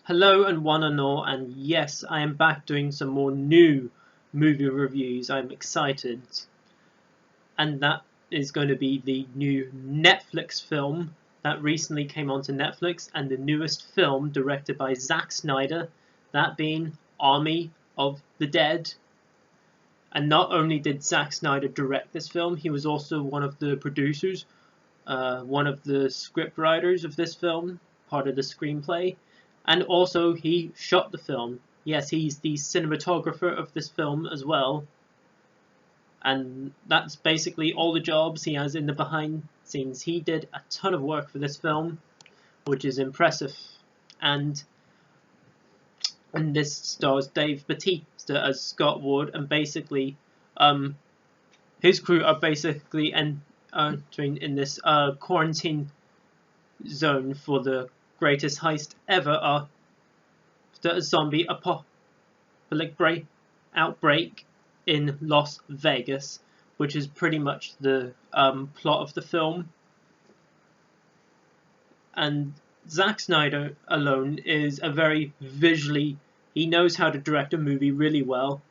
Hello and one and all, and yes, I am back doing some more new movie reviews. I'm excited. And that is going to be the new Netflix film that recently came onto Netflix, and the newest film directed by Zack Snyder, that being Army of the Dead. And not only did Zack Snyder direct this film, he was also one of the producers, one of the script writers of this film, part of the screenplay, and also he shot the film. Yes, he's the cinematographer of this film as well, and that's basically all the jobs he has in the behind scenes. He did a ton of work for this film, which is impressive, and this stars Dave Bautista as Scott Ward, and basically, his crew are basically entering in this quarantine zone for the greatest heist ever after a zombie apocalyptic outbreak in Las Vegas, which is pretty much the plot of the film. And Zack Snyder alone is a very he knows how to direct a movie really well.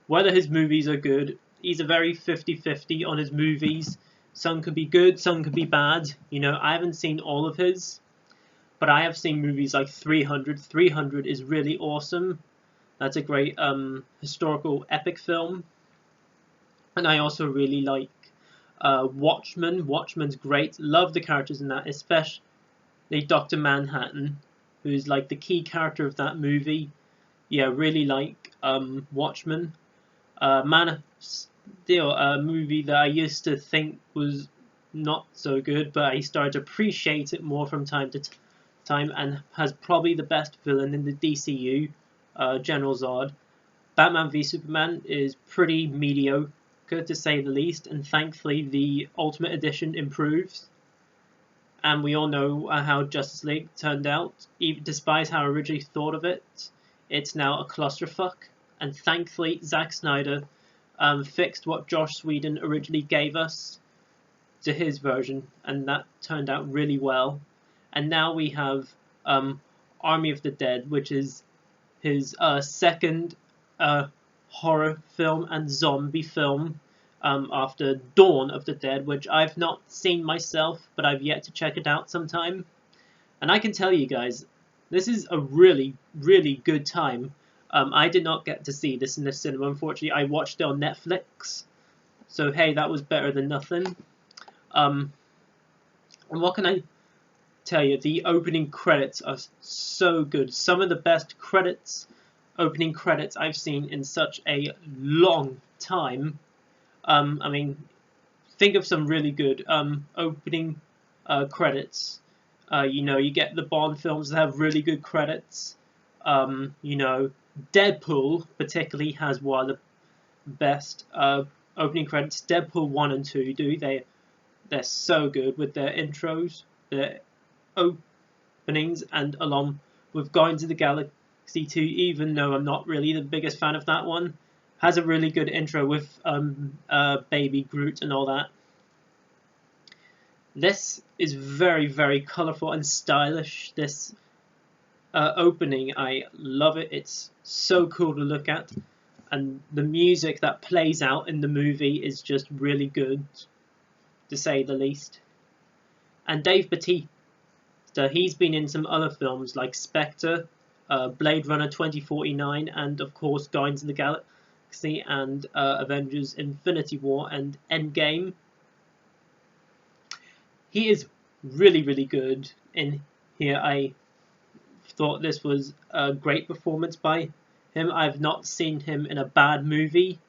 Whether his movies are good, he's a very 50-50 on his movies. Some could be good, some could be bad. I haven't seen all of his, but I have seen movies like 300. 300 is really awesome. That's a great historical epic film. And I also really like Watchmen. Watchmen's great. Love the characters in that, especially Dr. Manhattan, who's like the key character of that movie. Yeah, really like Watchmen. Man of Steel, a movie that I used to think was not so good, but I started to appreciate it more from time to time, and has probably the best villain in the DCU, General Zod. Batman v Superman is pretty mediocre to say the least, and thankfully the Ultimate Edition improves. And we all know how Justice League turned out. Even despite how I originally thought of it, it's now a clusterfuck. And thankfully, Zack Snyder fixed what Joss Whedon originally gave us to his version, and that turned out really well. And now we have Army of the Dead, which is his second horror film and zombie film after Dawn of the Dead, which I've not seen myself, but I've yet to check it out sometime. And I can tell you guys, this is a really, really good time. I did not get to see this in the cinema, unfortunately. I watched it on Netflix, so hey, that was better than nothing. And what can I tell you? The opening credits are so good. Some of the best opening credits I've seen in such a long time. I mean, think of some really good opening credits. You get the Bond films that have really good credits. Deadpool particularly has one of the best opening credits. Deadpool 1 and 2 do. They're so good with their intros, their openings, and along with Guardians of the Galaxy 2, even though I'm not really the biggest fan of that one, has a really good intro with Baby Groot and all that. This is very, very colourful and stylish. This opening, I love it. It's so cool to look at, and the music that plays out in the movie is just really good, to say the least. And Dave Bautista, he's been in some other films like Spectre, Blade Runner 2049, and of course Guardians of the Galaxy and Avengers Infinity War and Endgame. He is really, really good in here. I thought this was a great performance by him. I've not seen him in a bad movie.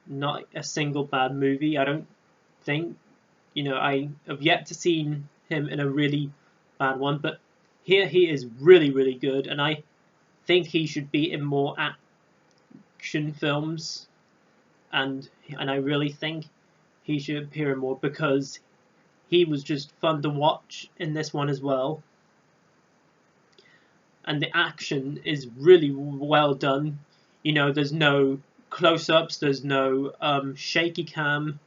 Not a single bad movie, I don't think. I have yet to see him in a really bad one, but here he is really, really good, and I think he should be in more action films, and I really think he should appear in more, because he was just fun to watch in this one as well. And the action is really well done. There's no close-ups, there's no shaky cam.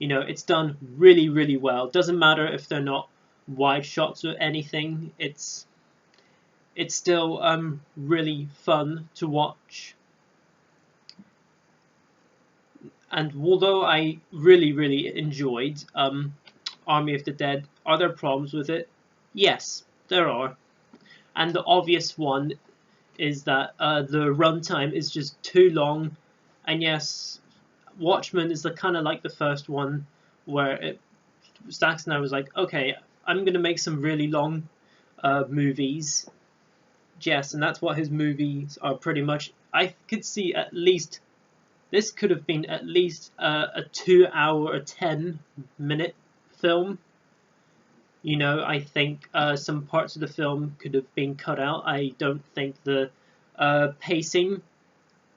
It's done really, really well. Doesn't matter if they're not wide shots or anything. It's it's still really fun to watch. And although I really enjoyed Army of the Dead, are there problems with it? Yes, there are. And the obvious one is that the runtime is just too long. And yes, Watchmen is kind of like the first one, where Zack Snyder was like, okay, I'm going to make some really long movies. Yes, and that's what his movies are pretty much. I could see at least, this could have been at least a 2 hour or 10-minute film. You know, I think some parts of the film could have been cut out. I don't think the pacing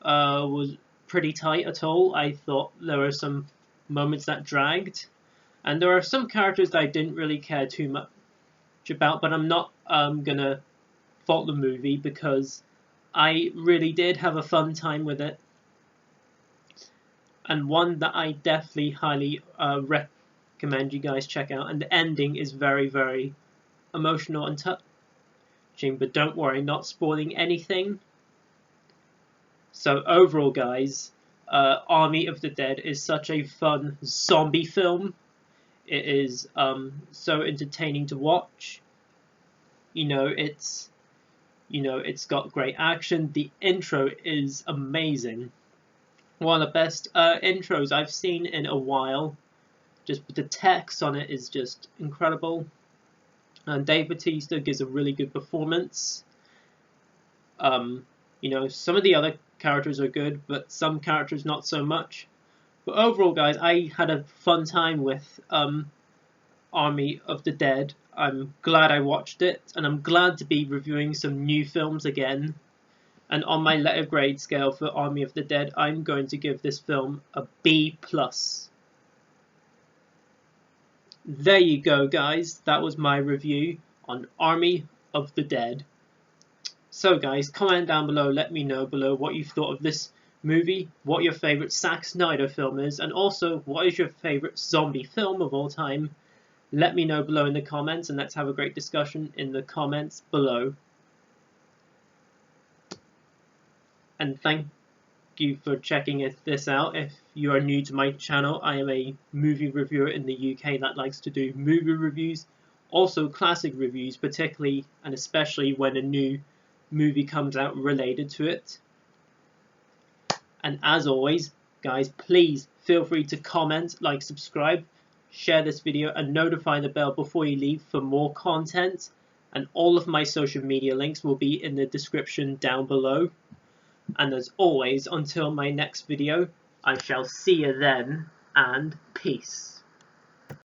was pretty tight at all. I thought there were some moments that dragged. And there are some characters that I didn't really care too much about, but I'm not gonna fault the movie because I really did have a fun time with it. And one that I definitely highly recommend you guys check out. And the ending is very emotional and touching, but don't worry, not spoiling anything. So overall, guys, Army of the Dead is such a fun zombie film. It is so entertaining to watch. It's got great action. The intro is amazing. One of the best intros I've seen in a while. Just the text on it is just incredible. And Dave Bautista gives a really good performance. Some of the other characters are good, but some characters not so much. But overall, guys, I had a fun time with Army of the Dead. I'm glad I watched it, and I'm glad to be reviewing some new films again. And on my letter grade scale for Army of the Dead, I'm going to give this film a B+. There you go, guys. That was my review on Army of the Dead. So, guys, comment down below. Let me know below what you thought of this movie, what your favourite Zack Snyder film is, and also what is your favourite zombie film of all time. Let me know below in the comments, and let's have a great discussion in the comments below. And thank you for checking this out. If you are new to my channel, I am a movie reviewer in the UK that likes to do movie reviews, also classic reviews, particularly and especially when a new movie comes out related to it. And as always, guys, please feel free to comment, like, subscribe, share this video, and notify the bell before you leave for more content. And all of my social media links will be in the description down below. And as always, until my next video, I shall see you then, and peace.